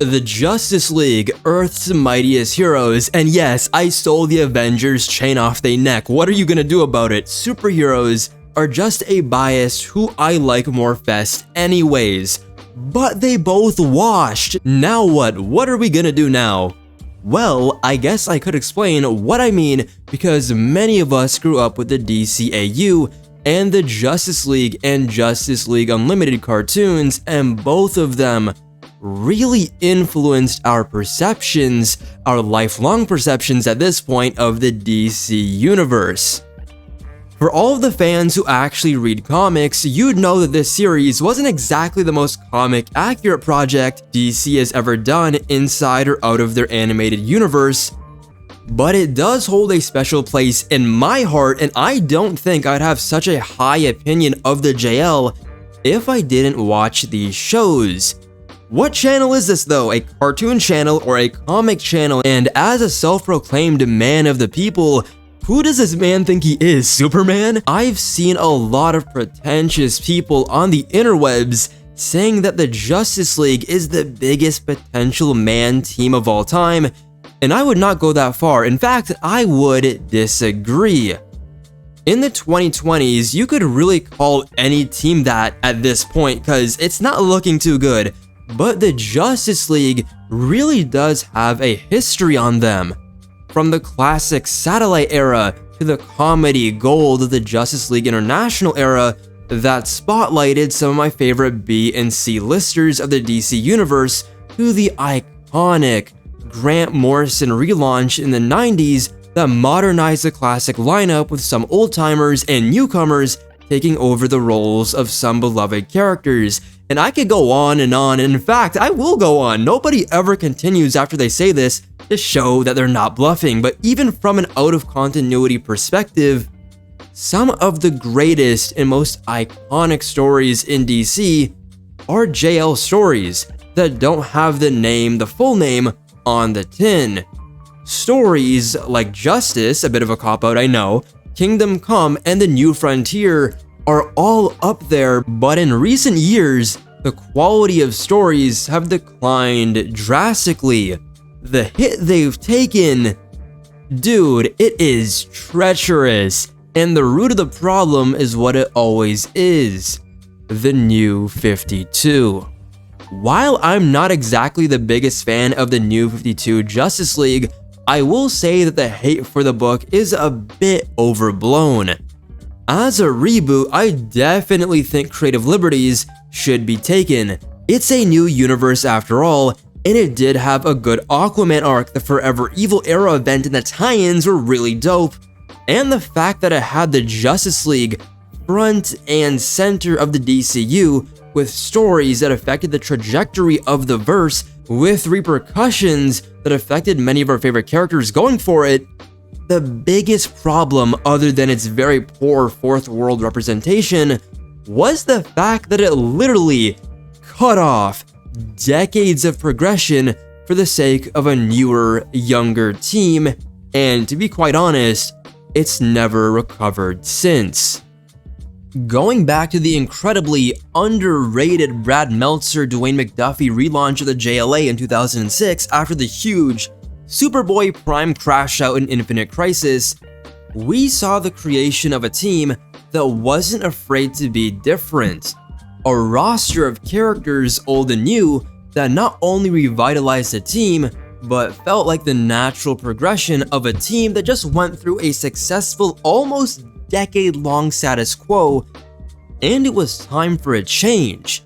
The Justice League, Earth's mightiest heroes, and yes, I stole the Avengers chain off their neck. What are you gonna do about it? Superheroes are just a bias who I like more fest anyways. But they both washed. Now what? What are we gonna do now? Well, I guess I could explain what I mean because many of us grew up with the DCAU and the Justice League and Justice League Unlimited cartoons, and both of them really influenced our perceptions, our lifelong perceptions at this point, of the DC universe. For all of the fans who actually read comics, you'd know that this series wasn't exactly the most comic accurate project DC has ever done inside or out of their animated universe, but it does hold a special place in my heart, and I don't think I'd have such a high opinion of the JL if I didn't watch these shows. What channel is this though? A cartoon channel or a comic channel? And as a self-proclaimed man of the people, who does this man think he is, Superman? I've seen a lot of pretentious people on the interwebs saying that the Justice League is the biggest potential man team of all time, and I would not go that far. In fact, I would disagree. In the 2020s, you could really call any team that at this point because it's not looking too good. But the Justice League really does have a history on them. From the classic satellite era to the comedy gold of the Justice League International era that spotlighted some of my favorite B and C listers of the DC universe, to the iconic Grant Morrison relaunch in the 90s that modernized the classic lineup with some old-timers and newcomers taking over the roles of some beloved characters. And I could go on, and in fact, I will go on. Nobody ever continues after they say this to show that they're not bluffing, but even from an out-of-continuity perspective, some of the greatest and most iconic stories in DC are JL stories that don't have the full name on the tin. Stories like Justice, a bit of a cop-out I know, Kingdom Come, and The New Frontier are all up there, but in recent years, the quality of stories have declined drastically. The hit they've taken, dude, it is treacherous, and the root of the problem is what it always is: the New 52. While I'm not exactly the biggest fan of the New 52 Justice League, I will say that the hate for the book is a bit overblown. As a reboot, I definitely think creative liberties should be taken. It's a new universe after all, and it did have a good Aquaman arc. The Forever Evil era event and the tie-ins were really dope, and the fact that it had the Justice League front and center of the DCU with stories that affected the trajectory of the verse, with repercussions that affected many of our favorite characters going for it. The biggest problem, other than its very poor fourth world representation, was the fact that it literally cut off decades of progression for the sake of a newer, younger team, and to be quite honest, it's never recovered since. Going back to the incredibly underrated Brad Meltzer Dwayne McDuffie relaunch of the JLA in 2006 after the huge Superboy Prime crash out in Infinite Crisis, we saw the creation of a team that wasn't afraid to be different. A roster of characters old and new that not only revitalized the team, but felt like the natural progression of a team that just went through a successful, almost decade-long status quo, and it was time for a change.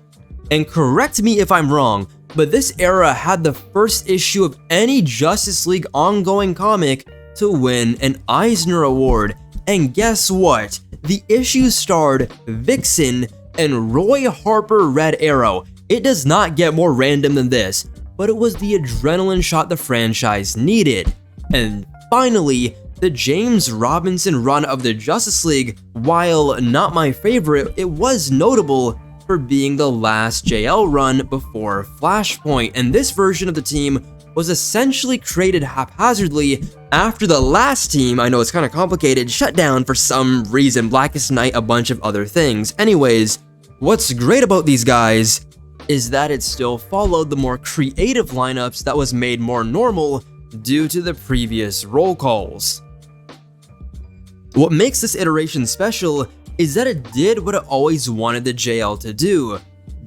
And correct me if I'm wrong, but this era had the first issue of any Justice League ongoing comic to win an Eisner Award. And guess what? The issue starred Vixen and Roy Harper Red Arrow. It does not get more random than this, but it was the adrenaline shot the franchise needed. And finally, the James Robinson run of the Justice League, while not my favorite, it was notable for being the last JL run before Flashpoint, and this version of the team was essentially created haphazardly after the last team, I know it's kind of complicated, shut down for some reason, Blackest Night, a bunch of other things. Anyways, what's great about these guys is that it still followed the more creative lineups that was made more normal due to the previous roll calls. What makes this iteration special is that it did what it always wanted the JL to do: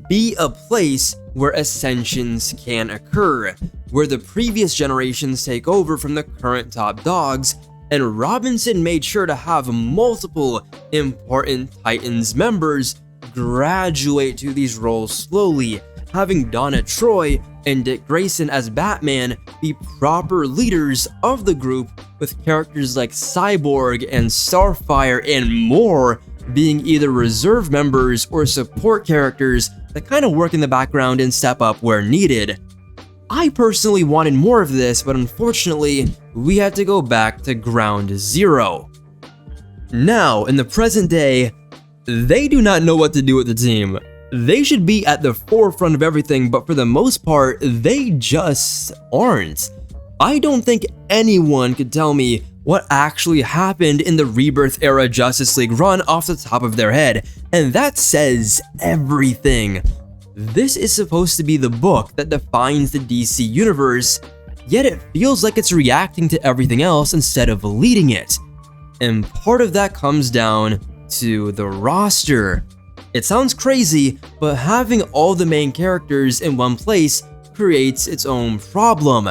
be a place where ascensions can occur, where the previous generations take over from the current top dogs, and Robinson made sure to have multiple important Titans members graduate to these roles slowly, having Donna Troy and Dick Grayson as Batman be proper leaders of the group, with characters like Cyborg and Starfire and more being either reserve members or support characters that kind of work in the background and step up where needed. I personally wanted more of this, but unfortunately, we had to go back to ground zero. Now, in the present day, they do not know what to do with the team. They should be at the forefront of everything, but for the most part, they just aren't. I don't think anyone could tell me what actually happened in the Rebirth era Justice League run off the top of their head, and that says everything. This is supposed to be the book that defines the DC universe, yet it feels like it's reacting to everything else instead of leading it. And part of that comes down to the roster. It sounds crazy, but having all the main characters in one place creates its own problem.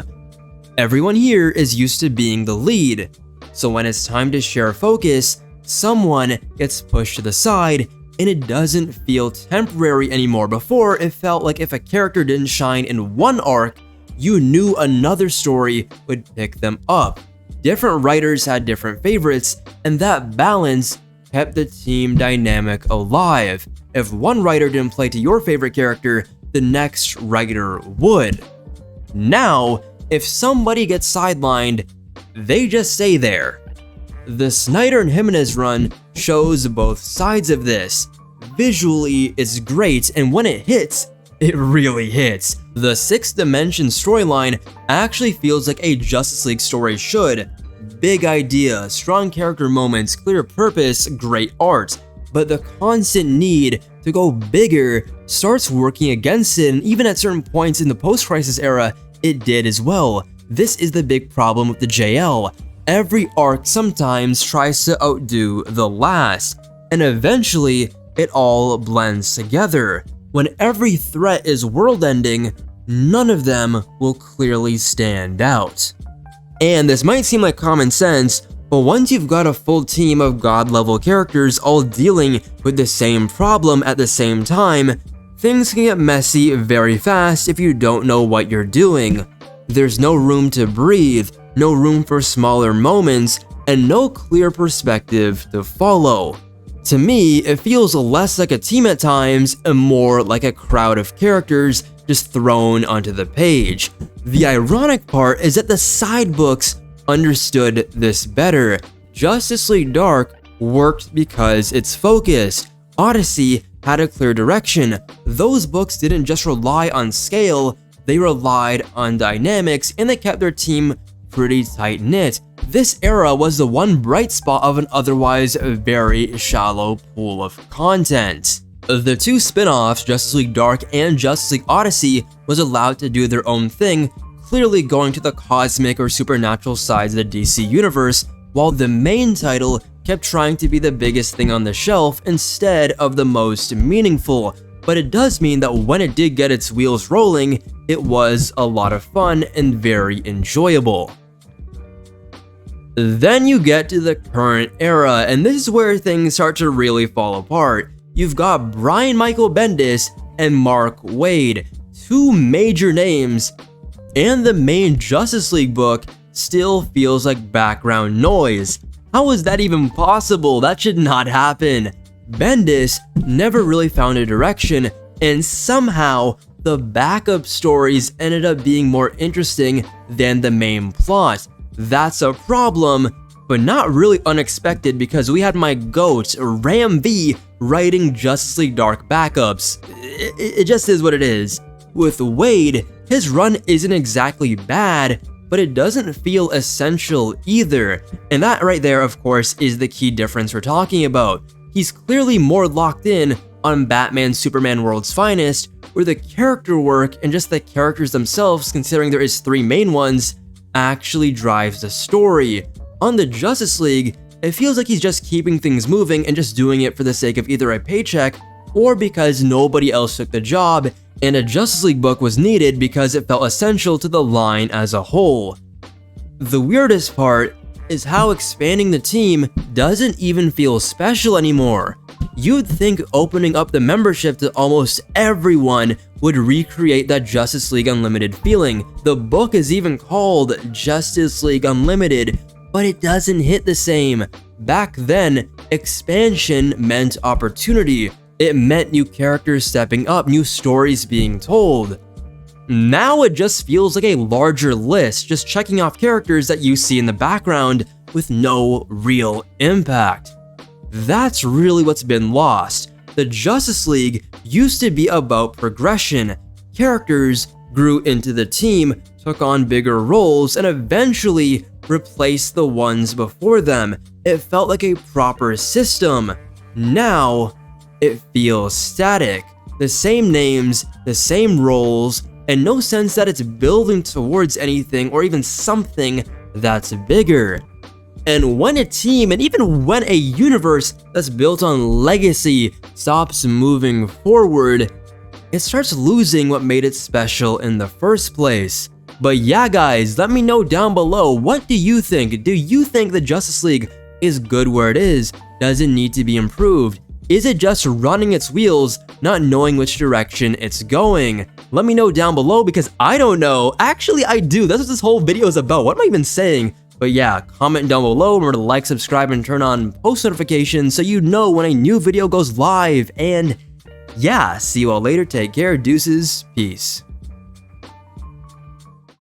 Everyone here is used to being the lead, so when it's time to share focus, someone gets pushed to the side, and it doesn't feel temporary anymore. Before, it felt like if a character didn't shine in one arc, you knew another story would pick them up. Different writers had different favorites, and that balance kept the team dynamic alive. If one writer didn't play to your favorite character, the next writer would. Now, if somebody gets sidelined, they just stay there. The Snyder and Jimenez run shows both sides of this. Visually, it's great, and when it hits, it really hits. The 6th Dimension storyline actually feels like a Justice League story should. Big idea, strong character moments, clear purpose, great art. But the constant need to go bigger starts working against it, and even at certain points in the post-crisis era, it did as well. This is the big problem with the JL. Every arc sometimes tries to outdo the last, and eventually it all blends together. When every threat is world-ending, none of them will clearly stand out. And this might seem like common sense, but once you've got a full team of god-level characters all dealing with the same problem at the same time, things can get messy very fast if you don't know what you're doing. There's no room to breathe, no room for smaller moments, and no clear perspective to follow. To me, it feels less like a team at times and more like a crowd of characters just thrown onto the page. The ironic part is that the side books understood this better. Justice League Dark worked because it's focused. Odyssey had a clear direction. Those books didn't just rely on scale, they relied on dynamics, and they kept their team pretty tight-knit. This era was the one bright spot of an otherwise very shallow pool of content. The 2 spin-offs, Justice League Dark and Justice League Odyssey, was allowed to do their own thing, clearly going to the cosmic or supernatural sides of the DC universe, while the main title kept trying to be the biggest thing on the shelf instead of the most meaningful. But it does mean that when it did get its wheels rolling, it was a lot of fun and very enjoyable. Then you get to the current era, and this is where things start to really fall apart. You've got Brian Michael Bendis and Mark Waid, 2 major names, and the main Justice League book still feels like background noise. How is that even possible? That should not happen. Bendis never really found a direction, and somehow the backup stories ended up being more interesting than the main plot. That's a problem, but not really unexpected because we had my GOAT, Ram V, writing Justice League Dark backups. It just is what it is. With Waid, his run isn't exactly bad, but it doesn't feel essential either. And that right there, of course, is the key difference we're talking about. He's clearly more locked in on Batman Superman World's Finest, where the character work and just the characters themselves, considering there is 3 main ones, actually drives the story. On the Justice League, it feels like he's just keeping things moving and just doing it for the sake of either a paycheck or because nobody else took the job, and a Justice League book was needed because it felt essential to the line as a whole. The weirdest part is how expanding the team doesn't even feel special anymore. You'd think opening up the membership to almost everyone would recreate that Justice League Unlimited feeling. The book is even called Justice League Unlimited, but it doesn't hit the same. Back then, expansion meant opportunity. It meant new characters stepping up, new stories being told. Now it just feels like a larger list, just checking off characters that you see in the background with no real impact. That's really what's been lost. The Justice League used to be about progression. Characters grew into the team, took on bigger roles, and eventually replaced the ones before them. It felt like a proper system. Now, it feels static. The same names, the same roles, and no sense that it's building towards anything or even something that's bigger. And when a team, and even when a universe that's built on legacy stops moving forward, it starts losing what made it special in the first place. But yeah guys, let me know down below, what do you think? Do you think the Justice League is good where it is? Does it need to be improved? Is it just running its wheels, not knowing which direction it's going? Let me know down below because I don't know. Actually, I do. That's what this whole video is about. What am I even saying? But yeah, comment down below. Remember to like, subscribe, and turn on post notifications so you know when a new video goes live. And yeah, see you all later. Take care. Deuces. Peace.